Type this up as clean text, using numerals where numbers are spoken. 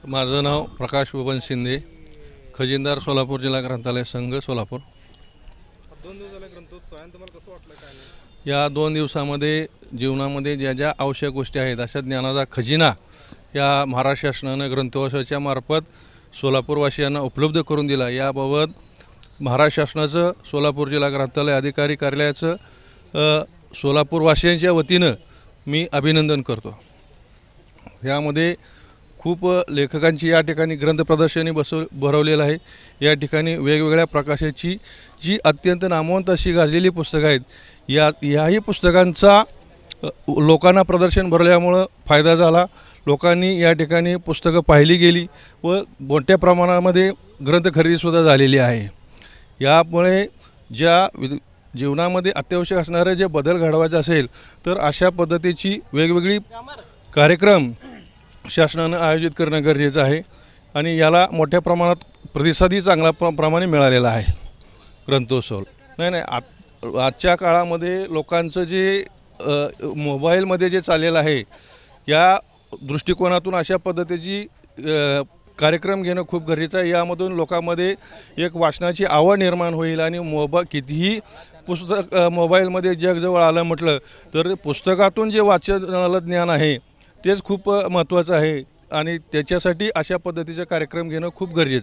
माझं नाव प्रकाश बबन शिंदे, खजिनदार सोलापूर जिल्हा ग्रंथालय संघ सोलापूर। 2 दिवस झाले ग्रंथोत्सव आहे, तुम्हाला कसं वाटलं काय नाही? या 2 दिवसामध्ये जीवनामध्ये ज्या ज्या आवश्यक गोष्टी आहेत अशा ज्ञानाचा खजिना या महाराष्ट्र शासनाने ग्रंथोत्सवाच्या मार्फत सोलापूरवासियांना उपलब्ध करून दिला। याबाबत महाराष्ट्र शासनाचं सोलापूर जिल्हा ग्रंथालय अधिकारी कार्यालयाचं सोलापूरवासियांच्या वतीनं मी अभिनंदन करतो। यामध्ये खूप लेखकांची या ठिकाणी ग्रंथ प्रदर्शनी भरवलेलं आहे। या ठिकाणी वेगवेगळ्या प्रकाशाची जी अत्यंत नामवंत अशी गाजलेली पुस्तकं आहेत, याही पुस्तकांचा लोकांना प्रदर्शन भरल्यामुळं फायदा झाला। लोकांनी या ठिकाणी पुस्तकं पाहिली गेली व मोठ्या प्रमाणामध्ये ग्रंथ खरेदीसुद्धा झालेली आहे। यामुळे ज्या जीवनामध्ये अत्यावश्यक असणारे जे बदल घडवायचे असेल तर अशा पद्धतीची वेगवेगळी कार्यक्रम शासनाने आयोजित करणं गरजेचं आहे आणि याला मोठ्या प्रमाणात प्रतिसादही चांगला प्रमाणे मिळालेला आहे। ग्रंथोत्सव आजच्या काळामध्ये लोकांचं जे मोबाईलमध्ये जे चाललेलं आहे, या दृष्टिकोनातून अशा पद्धतीची कार्यक्रम घेणं खूप गरजेचं आहे। यामधून लोकांमध्ये एक वाचनाची आवड निर्माण होईल आणि कितीही पुस्तक मोबाईलमध्ये जगजवळ आलं म्हटलं तर पुस्तकातून जे वाचनाला ज्ञान आहे तेच खूप महत्त्वाचं आहे आणि त्याच्यासाठी अशा पद्धतीचे कार्यक्रम घेणं खूप गरजेचं आहे।